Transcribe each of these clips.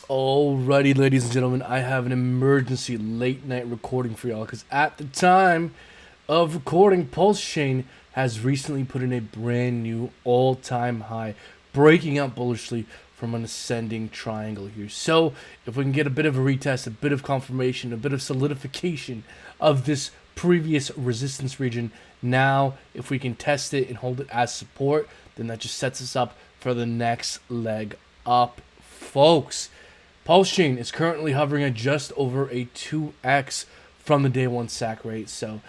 Alrighty, ladies and gentlemen, I have an emergency late night recording for y'all because at the time of recording, Pulse Chain has recently put in a brand new all-time high, breaking out bullishly from an ascending triangle here. So, if we can get a bit of a retest, a bit of confirmation, a bit of solidification of this previous resistance region, now if we can test it and hold it as support, then that just sets us up for the next leg up, folks. Pulse Chain is currently hovering at just over a 2x from the day one sack rate, so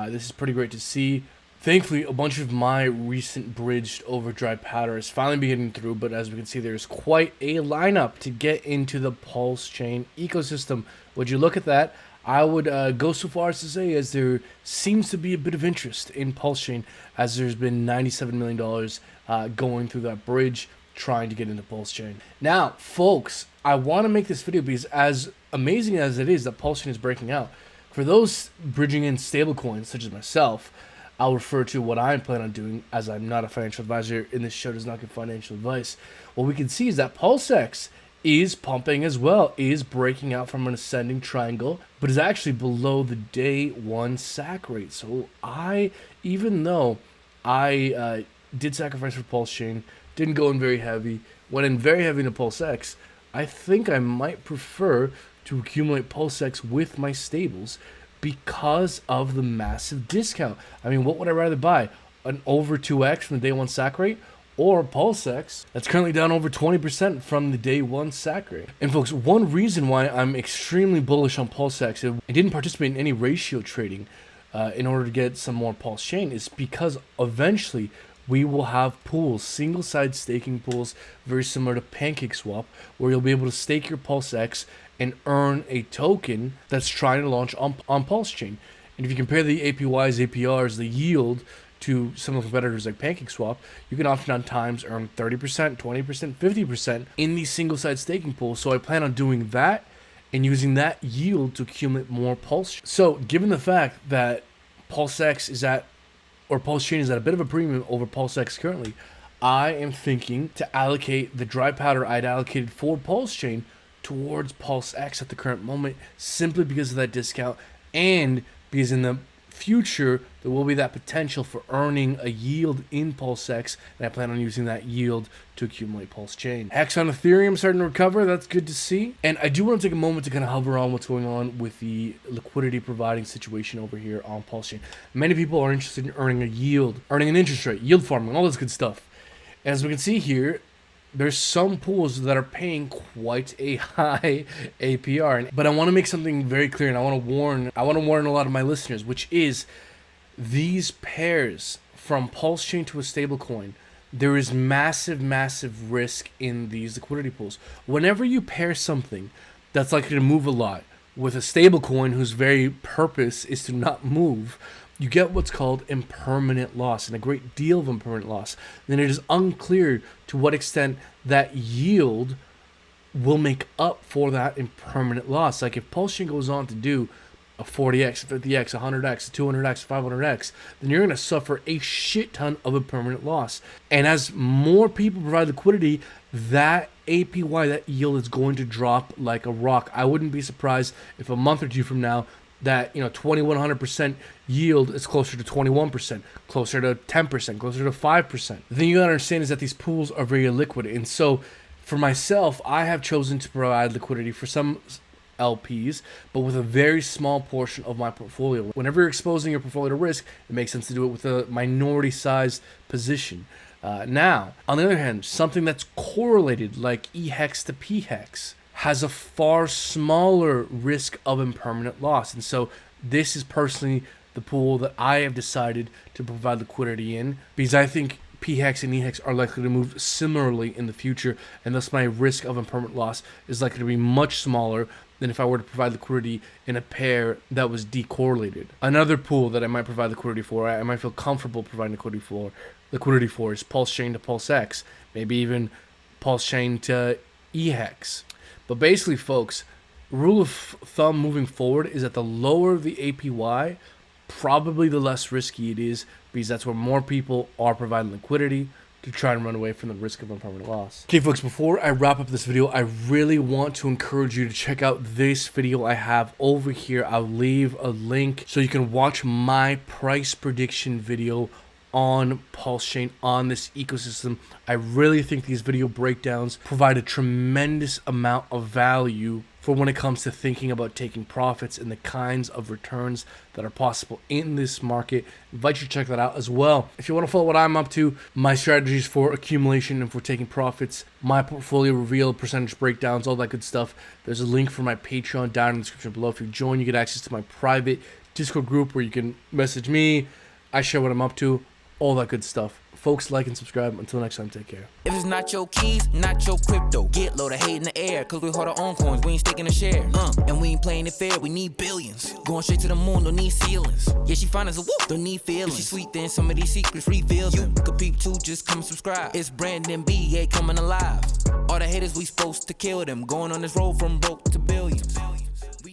this is pretty great to see. Thankfully, a bunch of my recent bridged over dry powder is finally getting through, but as we can see, there's quite a lineup to get into the Pulse Chain ecosystem. Would you look at that? I would go so far as to say as there seems to be a bit of interest in Pulse Chain, as there's been $97 million going through that bridge, trying to get into Pulse Chain. Now, folks, I want to make this video because as amazing as it is that Pulse Chain is breaking out, for those bridging in stablecoins such as myself, I'll refer to what I'm planning on doing, as I'm not a financial advisor and this show does not give financial advice. What we can see is that PulseX is pumping as well, is breaking out from an ascending triangle, but is actually below the day one sack rate. So even though I did sacrifice for Pulse Chain, didn't go in very heavy, went in very heavy into PulseX, I think I might prefer to accumulate PulseX with my stables because of the massive discount. I mean, what would I rather buy? An over 2x from the day one sack rate, or PulseX that's currently down over 20% from the day one sack rate? And folks, one reason why I'm extremely bullish on PulseX, I didn't participate in any ratio trading in order to get some more Pulse Chain, is because eventually we will have pools, single-side staking pools, very similar to PancakeSwap, where you'll be able to stake your PulseX and earn a token that's trying to launch on Pulse Chain. And if you compare the APYs, APRs, the yield to some of the competitors like PancakeSwap, you can oftentimes earn 30%, 20%, 50% in these single-side staking pools. So I plan on doing that and using that yield to accumulate more Pulse. So given the fact that PulseX is at, or Pulse Chain is at a bit of a premium over PulseX currently, I am thinking to allocate the dry powder I'd allocated for Pulse Chain towards PulseX at the current moment, simply because of that discount and because in the future there will be that potential for earning a yield in PulseX, and I plan on using that yield to accumulate Pulse Chain. Hex on Ethereum starting to recover, that's good to see. And I do want to take a moment to kind of hover on what's going on with the liquidity providing situation over here on Pulse Chain. Many people are interested in earning a yield, earning an interest rate, yield farming, all this good stuff. And as we can see here, there's some pools that are paying quite a high APR, but I want to make something very clear, and I want to warn a lot of my listeners, which is these pairs from Pulse Chain to a stablecoin, there is massive risk in these liquidity pools. Whenever you pair something that's likely to move a lot with a stablecoin whose very purpose is to not move, you get what's called impermanent loss, and a great deal of impermanent loss. Then it is unclear to what extent that yield will make up for that impermanent loss. Like if Pulse Chain goes on to do a 40x, 50x, 100x, 200x, 500x, then you're going to suffer a shit ton of impermanent loss. And as more people provide liquidity, that APY, that yield is going to drop like a rock. I wouldn't be surprised if a month or two from now that 2100% yield is closer to 21%, closer to 10%, closer to 5%. The thing you gotta understand is that these pools are very illiquid, and so for myself, I have chosen to provide liquidity for some LPs, but with a very small portion of my portfolio. Whenever you're exposing your portfolio to risk, it makes sense to do it with a minority-sized position. Now, on the other hand, something that's correlated like EHEX to PHEX has a far smaller risk of impermanent loss. And so this is personally the pool that I have decided to provide liquidity in, because I think PHEX and EHEX are likely to move similarly in the future, and thus my risk of impermanent loss is likely to be much smaller than if I were to provide liquidity in a pair that was decorrelated. Another pool that I might provide liquidity for, I might feel comfortable providing liquidity for is Pulse Chain to PulseX, maybe even Pulse Chain to EHEX. But basically, folks, rule of thumb moving forward is that the lower the APY, probably the less risky it is, because that's where more people are providing liquidity to try and run away from the risk of permanent loss. Okay, folks, before I wrap up this video, I really want to encourage you to check out this video I have over here. I'll leave a link so you can watch my price prediction video on PulseChain, on this ecosystem. I really think these video breakdowns provide a tremendous amount of value for when it comes to thinking about taking profits and the kinds of returns that are possible in this market. I invite you to check that out as well. If you want to follow what I'm up to, my strategies for accumulation and for taking profits, my portfolio reveal, percentage breakdowns, all that good stuff, there's a link for my Patreon down in the description below. If you join, you get access to my private Discord group where you can message me. I share what I'm up to, all that good stuff. Folks, like and subscribe. Until next time, take care. If it's not your keys, not your crypto, get low to hate in the air, cause we hold our own coins, we ain't sticking a share. And we ain't playing it fair, we need billions. Going straight to the moon, don't need ceilings. Yeah, she fine as a whoop, don't need feelings. If she sweet, then some of these secrets reveal them. You could peep too, just come subscribe. It's Brandon B, yeah, coming alive. All the haters, we supposed to kill them. Going on this road from broke to